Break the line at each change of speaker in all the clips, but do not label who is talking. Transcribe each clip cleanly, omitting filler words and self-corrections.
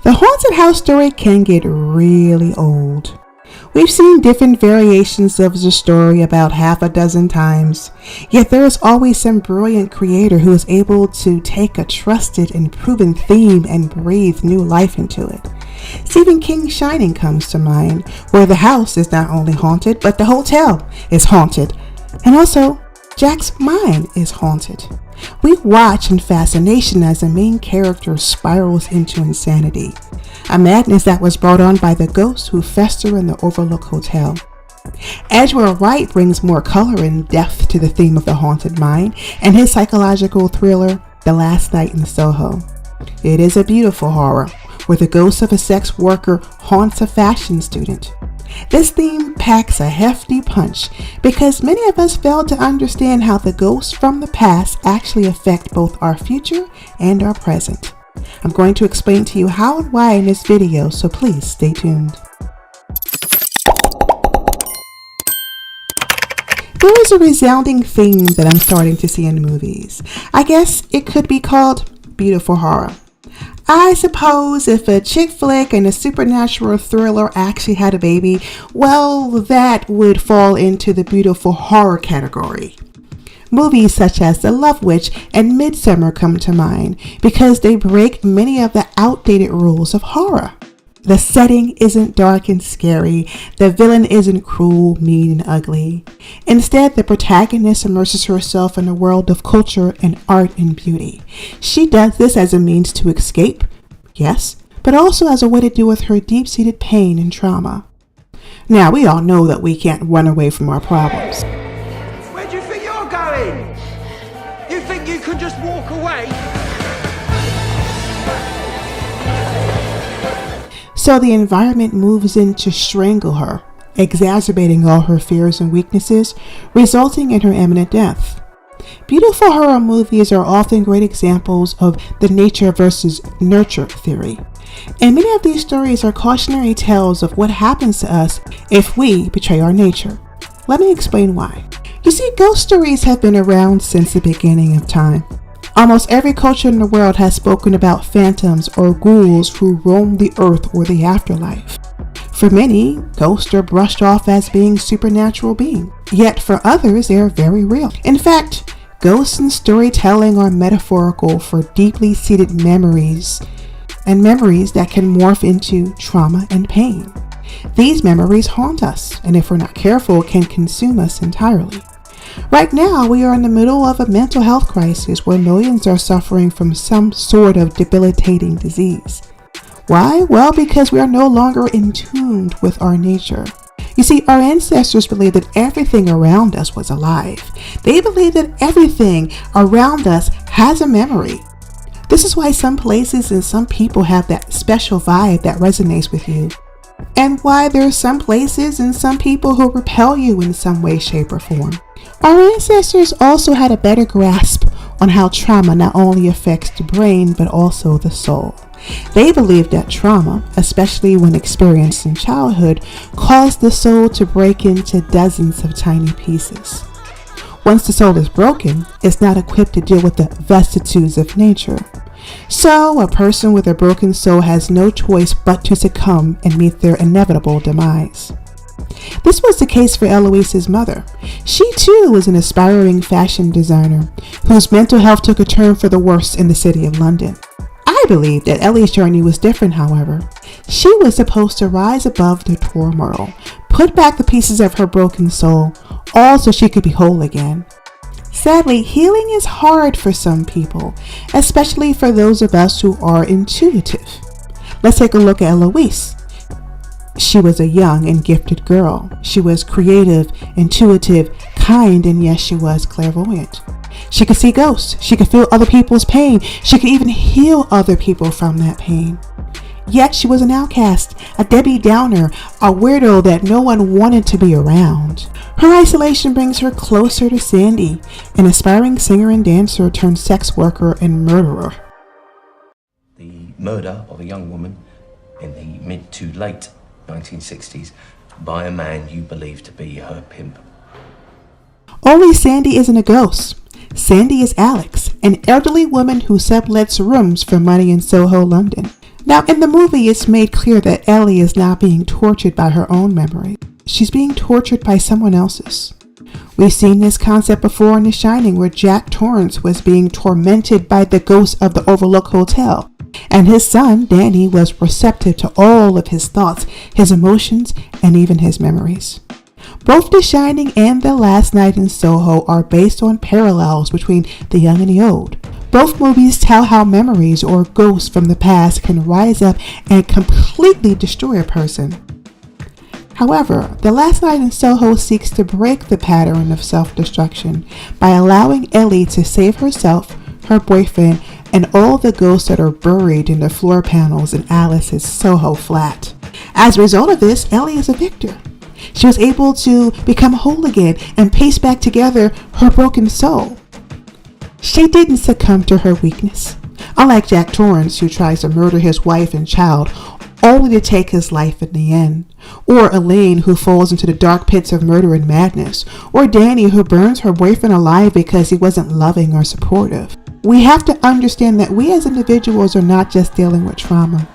The haunted house story can get really old. We've seen different variations of the story about half a dozen times, yet there is always some brilliant creator who is able to take a trusted and proven theme and breathe new life into it. Stephen King's Shining comes to mind, where the house is not only haunted, but the hotel is haunted, and also Jack's mind is haunted. We watch in fascination as the main character spirals into insanity, a madness that was brought on by the ghosts who fester in the Overlook Hotel. Edgar Wright brings more color and depth to the theme of the haunted mind in his psychological thriller, The Last Night in Soho. It is a beautiful horror, where the ghost of a sex worker haunts a fashion student. This theme packs a hefty punch because many of us fail to understand how the ghosts from the past actually affect both our future and our present. I'm going to explain to you how and why in this video, so please stay tuned. There is a resounding theme that I'm starting to see in movies. I guess it could be called beautiful horror. I suppose if a chick flick and a supernatural thriller actually had a baby, well, that would fall into the beautiful horror category. Movies such as The Love Witch and Midsummer come to mind because they break many of the outdated rules of horror. The setting isn't dark and scary. The villain isn't cruel, mean, and ugly. Instead, the protagonist immerses herself in a world of culture and art and beauty. She does this as a means to escape, yes, but also as a way to deal with her deep-seated pain and trauma. Now, we all know that we can't run away from our problems.
Where do you think you're going? You think you can just walk away?
So the environment moves in to strangle her, exacerbating all her fears and weaknesses, resulting in her imminent death. Beautiful horror movies are often great examples of the nature versus nurture theory. And many of these stories are cautionary tales of what happens to us if we betray our nature. Let me explain why. You see, ghost stories have been around since the beginning of time. Almost every culture in the world has spoken about phantoms or ghouls who roam the earth or the afterlife. For many, ghosts are brushed off as being supernatural beings, yet for others they are very real. In fact, ghosts in storytelling are metaphorical for deeply seated memories, and memories that can morph into trauma and pain. These memories haunt us, and if we're not careful, can consume us entirely. Right now, we are in the middle of a mental health crisis where millions are suffering from some sort of debilitating disease. Why? Well, because we are no longer in tune with our nature. You see, our ancestors believed that everything around us was alive. They believed that everything around us has a memory. This is why some places and some people have that special vibe that resonates with you. And why there are some places and some people who repel you in some way, shape, or form. Our ancestors also had a better grasp on how trauma not only affects the brain, but also the soul. They believed that trauma, especially when experienced in childhood, caused the soul to break into dozens of tiny pieces. Once the soul is broken, it's not equipped to deal with the vicissitudes of nature. So, a person with a broken soul has no choice but to succumb and meet their inevitable demise. This was the case for Eloise's mother. She too was an aspiring fashion designer whose mental health took a turn for the worse in the city of London. I believe that Ellie's journey was different, however. She was supposed to rise above the turmoil, put back the pieces of her broken soul, all so she could be whole again. Sadly, healing is hard for some people, especially for those of us who are intuitive. Let's take a look at Eloise. She was a young and gifted girl. She was creative, intuitive, kind, and yes, she was clairvoyant. She could see ghosts. She could feel other people's pain. She could even heal other people from that pain. Yet she was an outcast, a Debbie Downer, a weirdo that no one wanted to be around. Her isolation brings her closer to Sandy, an aspiring singer and dancer turned sex worker and murderer.
The murder of a young woman in the mid to late 1960s by a man you believe to be her pimp.
Only Sandy isn't a ghost. Sandy is Alex, an elderly woman who sublets rooms for money in Soho, London. Now, in the movie, it's made clear that Ellie is not being tortured by her own memory. She's being tortured by someone else's. We've seen this concept before in The Shining, where Jack Torrance was being tormented by the ghost of the Overlook Hotel, and his son, Danny, was receptive to all of his thoughts, his emotions, and even his memories. Both The Shining and The Last Night in Soho are based on parallels between the young and the old. Both movies tell how memories or ghosts from the past can rise up and completely destroy a person. However, The Last Night in Soho seeks to break the pattern of self-destruction by allowing Ellie to save herself, her boyfriend, and all the ghosts that are buried in the floor panels in Alice's Soho flat. As a result of this, Ellie is a victor. She was able to become whole again and piece back together her broken soul. She didn't succumb to her weakness. Unlike Jack Torrance, who tries to murder his wife and child, only to take his life in the end, or Elaine, who falls into the dark pits of murder and madness, or Danny, who burns her boyfriend alive because he wasn't loving or supportive. We have to understand that we as individuals are not just dealing with trauma.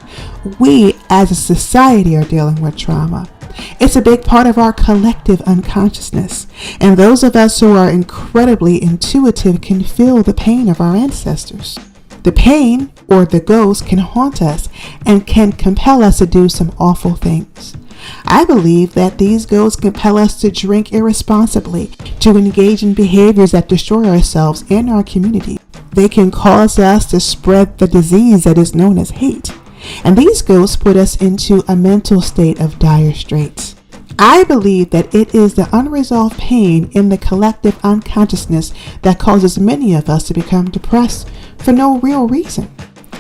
We as a society are dealing with trauma. It's a big part of our collective unconsciousness, and those of us who are incredibly intuitive can feel the pain of our ancestors. The pain, or the ghost, can haunt us and can compel us to do some awful things. I believe that these ghosts compel us to drink irresponsibly, to engage in behaviors that destroy ourselves and our community. They can cause us to spread the disease that is known as hate. And these ghosts put us into a mental state of dire straits. I believe that it is the unresolved pain in the collective unconsciousness that causes many of us to become depressed for no real reason.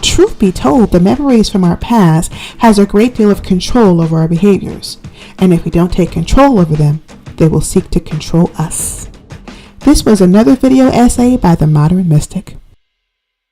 Truth be told, the memories from our past has a great deal of control over our behaviors. And if we don't take control over them, they will seek to control us. This was another video essay by the Modern Mystic.